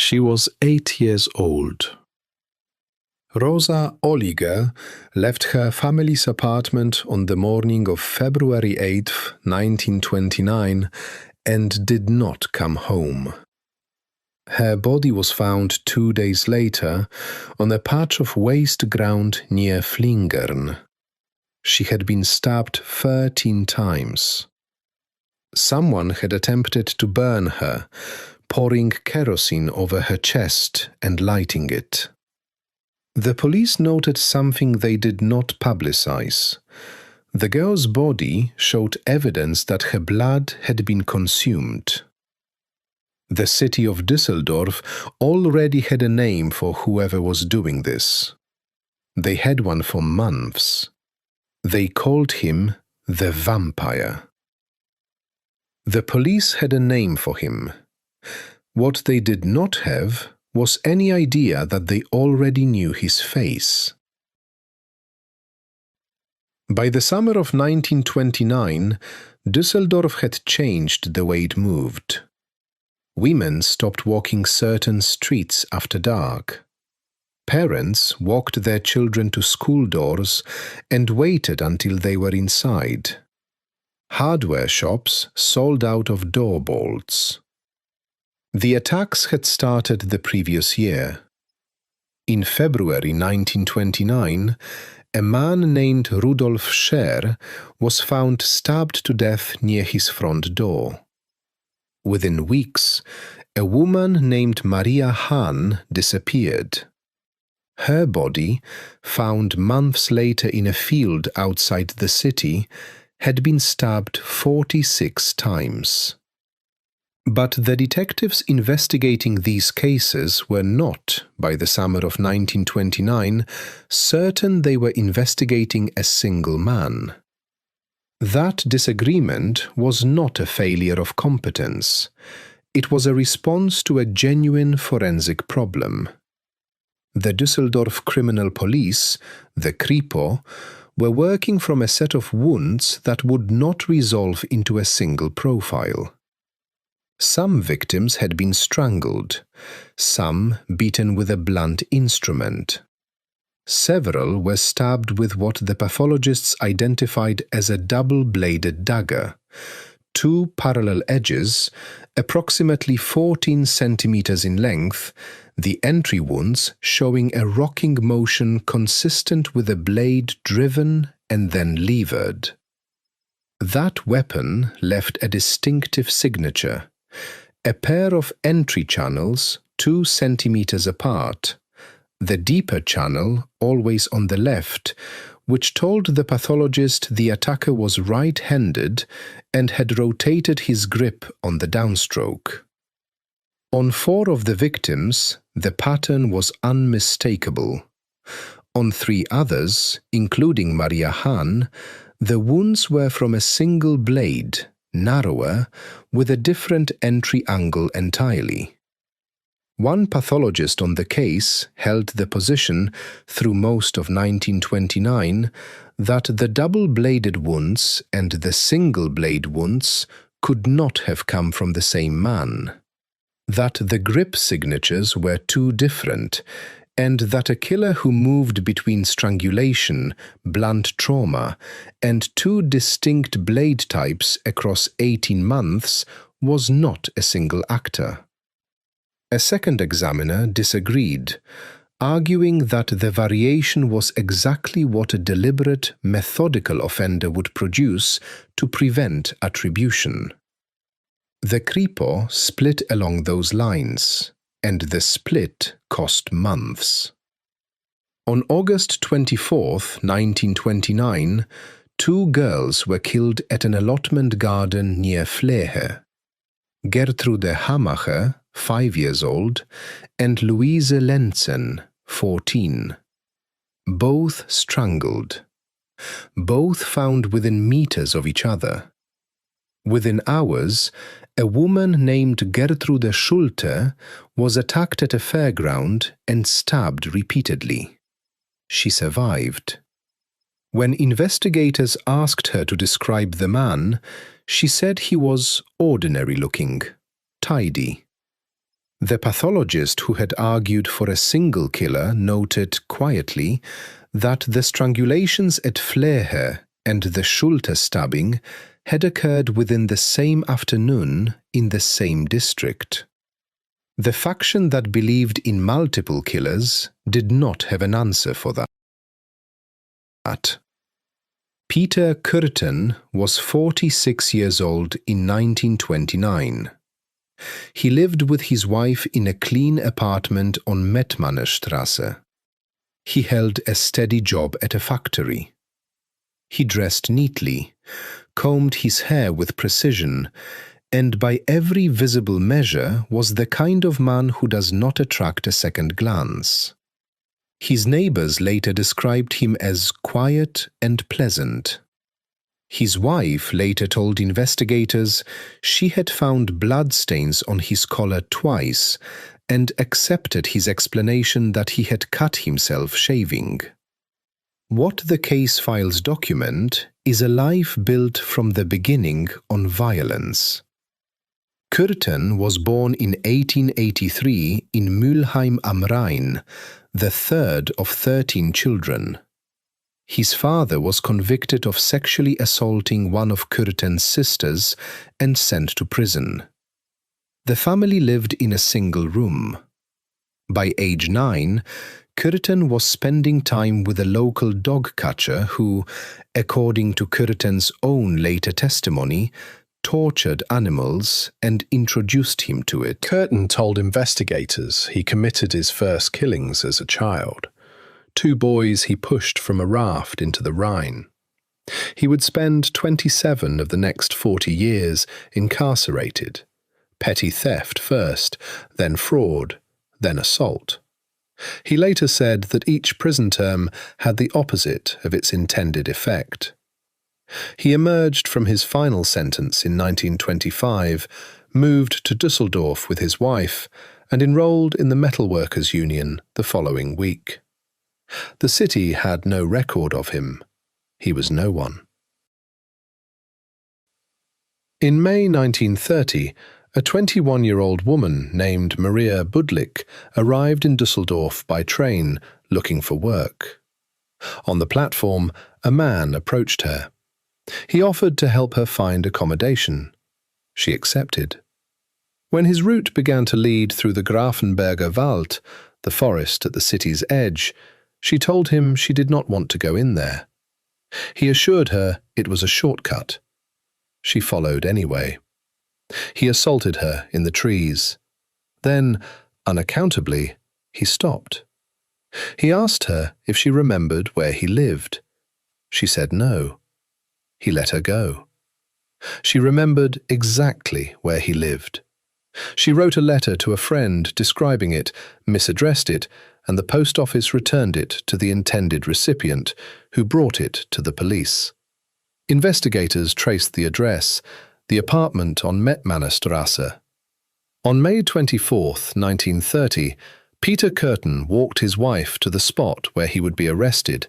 She was 8 years old. Rosa Oliger left her family's apartment on the morning of February 8, 1929, and did not come home. Her body was found 2 days later on a patch of waste ground near Flingern. She had been stabbed 13 times. Someone had attempted to burn her, pouring kerosene over her chest and lighting it. The police noted something they did not publicize. The girl's body showed evidence that her blood had been consumed. The city of Düsseldorf already had a name for whoever was doing this. They had one for months. They called him the Vampire. The police had a name for him. What they did not have was any idea that they already knew his face. By the summer of 1929, Düsseldorf had changed the way it moved. Women stopped walking certain streets after dark. Parents walked their children to school doors and waited until they were inside. Hardware shops sold out of door bolts. The attacks had started the previous year. In February 1929, a man named Rudolf Scher was found stabbed to death near his front door. Within weeks, a woman named Maria Hahn disappeared. Her body, found months later in a field outside the city, had been stabbed 46 times. But the detectives investigating these cases were not, by the summer of 1929, certain they were investigating a single man. That disagreement was not a failure of competence. It was a response to a genuine forensic problem. The Düsseldorf Criminal Police, the Kripo, were working from a set of wounds that would not resolve into a single profile. Some victims had been strangled, some beaten with a blunt instrument. Several were stabbed with what the pathologists identified as a double-bladed dagger, 2 parallel edges, approximately 14 centimeters in length, the entry wounds showing a rocking motion consistent with a blade driven and then levered. That weapon left a distinctive signature, a pair of entry channels 2 centimeters apart, the deeper channel always on the left, which told the pathologist the attacker was right-handed and had rotated his grip on the downstroke. On 4 of the victims, the pattern was unmistakable. On 3 others, including Maria Hahn, the wounds were from a single blade, narrower, with a different entry angle entirely. One pathologist on the case held the position, through most of 1929, that the double-bladed wounds and the single-blade wounds could not have come from the same man, that the grip signatures were too different, and that a killer who moved between strangulation, blunt trauma, and 2 distinct blade types across 18 months was not a single actor. A second examiner disagreed, arguing that the variation was exactly what a deliberate, methodical offender would produce to prevent attribution. The Kripo split along those lines, and the split cost months. On August 24, 1929, 2 girls were killed at an allotment garden near Flehe. Gertrude Hamacher, 5 years old, and Luise Lenzen, 14. Both strangled. Both found within meters of each other. Within hours, a woman named Gertrude Schulte was attacked at a fairground and stabbed repeatedly. She survived. When investigators asked her to describe the man, she said he was ordinary-looking, tidy. The pathologist who had argued for a single killer noted quietly that the strangulations at Flehe and the Schulte stabbing had occurred within the same afternoon in the same district. The faction that believed in multiple killers did not have an answer for that. Peter Kürten was 46 years old in 1929. He lived with his wife in a clean apartment on Mettmannerstraße. He held a steady job at a factory. He dressed neatly, combed his hair with precision, and by every visible measure was the kind of man who does not attract a second glance. His neighbors later described him as quiet and pleasant. His wife later told investigators she had found bloodstains on his collar twice and accepted his explanation that he had cut himself shaving. What the case files document is a life built from the beginning on violence. Kürten was born in 1883 in Mülheim am Rhein, the third of 13 children. His father was convicted of sexually assaulting one of Kürten's sisters and sent to prison. The family lived in a single room. By age 9, Kürten was spending time with a local dog catcher who, according to Kürten's own later testimony, tortured animals and introduced him to it. Kürten told investigators he committed his first killings as a child. 2 boys he pushed from a raft into the Rhine. He would spend 27 of the next 40 years incarcerated. Petty theft first, then fraud, then assault. He later said that each prison term had the opposite of its intended effect. He emerged from his final sentence in 1925, moved to Düsseldorf with his wife, and enrolled in the Metalworkers' Union the following week. The city had no record of him. He was no one. In May 1930, a 21-year-old woman named Maria Budlik arrived in Düsseldorf by train looking for work. On the platform, a man approached her. He offered to help her find accommodation. She accepted. When his route began to lead through the Grafenberger Wald, the forest at the city's edge, she told him she did not want to go in there. He assured her it was a shortcut. She followed anyway. He assaulted her in the trees. Then, unaccountably, he stopped. He asked her if she remembered where he lived. She said no. He let her go. She remembered exactly where he lived. She wrote a letter to a friend describing it, misaddressed it, and the post office returned it to the intended recipient, who brought it to the police. Investigators traced the address, the apartment on Mettmannerstraße. On May 24, 1930, Peter Kürten walked his wife to the spot where he would be arrested.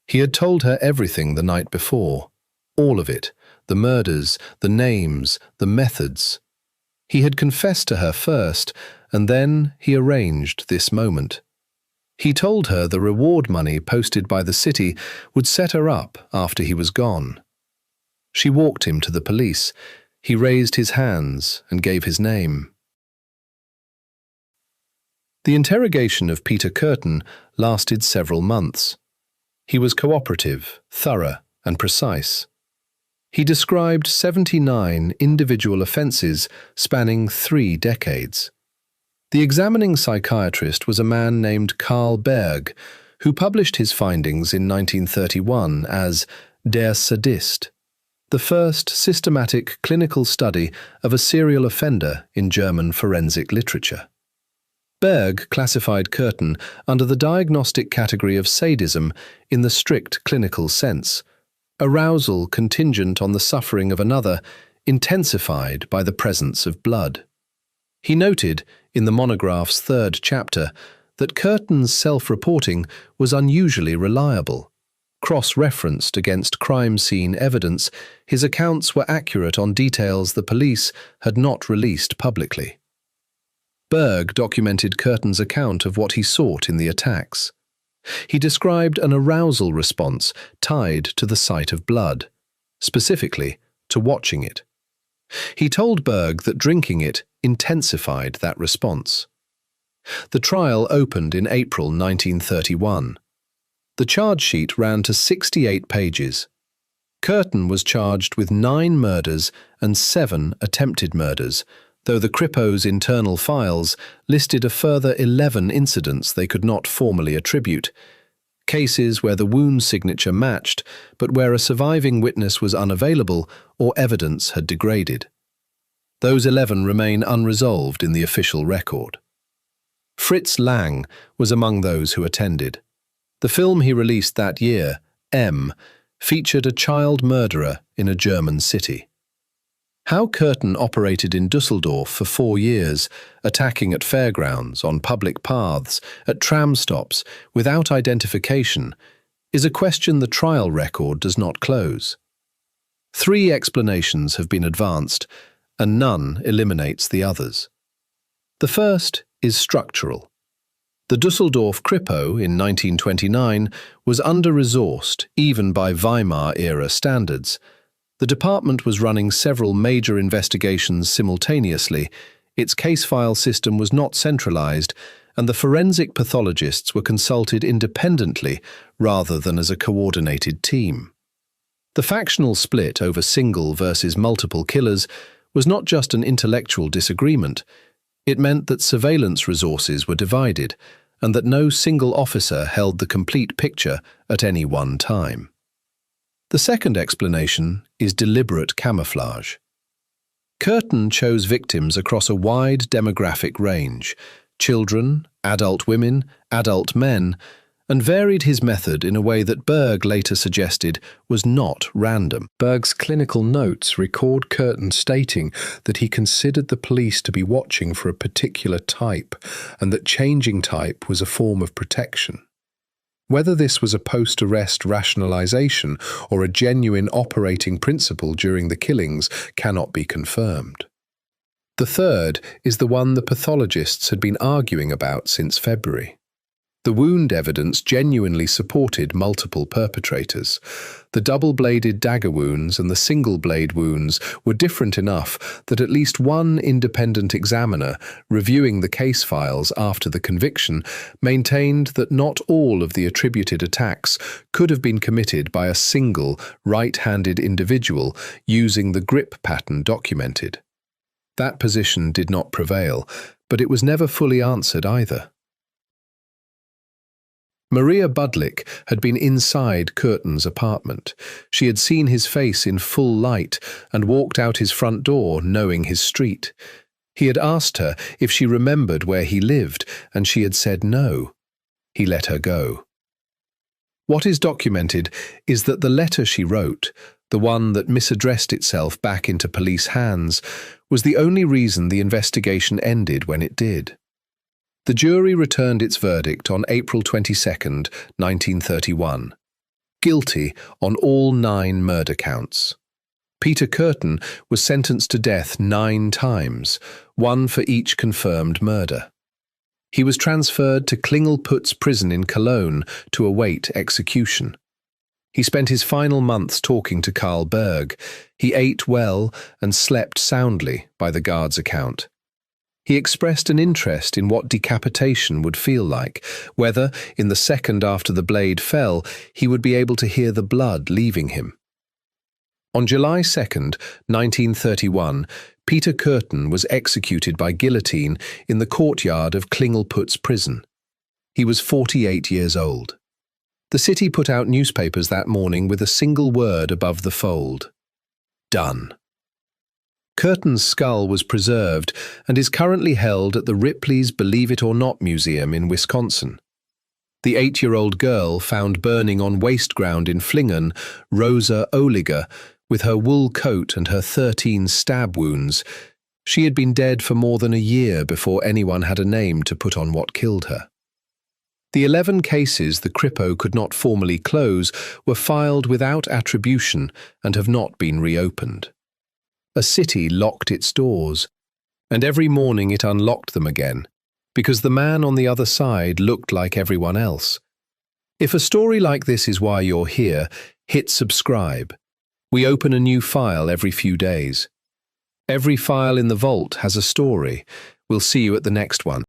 He had told her everything the night before, all of it, the murders, the names, the methods. He had confessed to her first, and then he arranged this moment. He told her the reward money posted by the city would set her up after he was gone. She walked him to the police. He raised his hands and gave his name. The interrogation of Peter Kürten lasted several months. He was cooperative, thorough, and precise. He described 79 individual offences spanning 3 decades. The examining psychiatrist was a man named Karl Berg, who published his findings in 1931 as Der Sadist, the first systematic clinical study of a serial offender in German forensic literature. Berg classified Kürten under the diagnostic category of sadism in the strict clinical sense, arousal contingent on the suffering of another, intensified by the presence of blood. He noted, in the monograph's 3rd chapter, that Kürten's self-reporting was unusually reliable. Cross-referenced against crime scene evidence, his accounts were accurate on details the police had not released publicly. Berg documented Kürten's account of what he sought in the attacks. He described an arousal response tied to the sight of blood, specifically to watching it. He told Berg that drinking it intensified that response. The trial opened in April 1931. The charge sheet ran to 68 pages. Kürten was charged with 9 murders and 7 attempted murders, though the Kripo's internal files listed a further 11 incidents they could not formally attribute, cases where the wound signature matched but where a surviving witness was unavailable or evidence had degraded. Those 11 remain unresolved in the official record. Fritz Lang was among those who attended. The film he released that year, M, featured a child murderer in a German city. How Kürten operated in Düsseldorf for 4 years, attacking at fairgrounds, on public paths, at tram stops, without identification, is a question the trial record does not close. 3 explanations have been advanced, and none eliminates the others. The first is structural. The Düsseldorf Kripo in 1929 was under-resourced even by Weimar-era standards. The department was running several major investigations simultaneously, its case file system was not centralized, and the forensic pathologists were consulted independently rather than as a coordinated team. The factional split over single versus multiple killers was not just an intellectual disagreement. It meant that surveillance resources were divided, and that no single officer held the complete picture at any one time. The second explanation is deliberate camouflage. Kürten chose victims across a wide demographic range, children, adult women, adult men, and varied his method in a way that Berg later suggested was not random. Berg's clinical notes record Kürten stating that he considered the police to be watching for a particular type and that changing type was a form of protection. Whether this was a post-arrest rationalization or a genuine operating principle during the killings cannot be confirmed. The third is the one the pathologists had been arguing about since February. The wound evidence genuinely supported multiple perpetrators. The double-bladed dagger wounds and the single-blade wounds were different enough that at least one independent examiner, reviewing the case files after the conviction, maintained that not all of the attributed attacks could have been committed by a single, right-handed individual using the grip pattern documented. That position did not prevail, but it was never fully answered either. Maria Budlik had been inside Kürten's apartment. She had seen his face in full light and walked out his front door knowing his street. He had asked her if she remembered where he lived, and she had said no. He let her go. What is documented is that the letter she wrote, the one that misaddressed itself back into police hands, was the only reason the investigation ended when it did. The jury returned its verdict on April 22, 1931. Guilty on all 9 murder counts. Peter Kürten was sentenced to death 9 times, 1 for each confirmed murder. He was transferred to Klingelputz prison in Cologne to await execution. He spent his final months talking to Karl Berg. He ate well and slept soundly, by the guard's account. He expressed an interest in what decapitation would feel like, whether, in the second after the blade fell, he would be able to hear the blood leaving him. On July 2, 1931, Peter Kürten was executed by guillotine in the courtyard of Klingelputz prison. He was 48 years old. The city put out newspapers that morning with a single word above the fold: done. Kürten's skull was preserved and is currently held at the Ripley's Believe It or Not Museum in Wisconsin. The 8-year-old girl found burning on waste ground in Flingen, Rosa Oliger, with her wool coat and her 13 stab wounds. She had been dead for more than a year before anyone had a name to put on what killed her. The 11 cases the Kripo could not formally close were filed without attribution and have not been reopened. A city locked its doors. And every morning it unlocked them again, because the man on the other side looked like everyone else. If a story like this is why you're here, hit subscribe. We open a new file every few days. Every file in the vault has a story. We'll see you at the next one.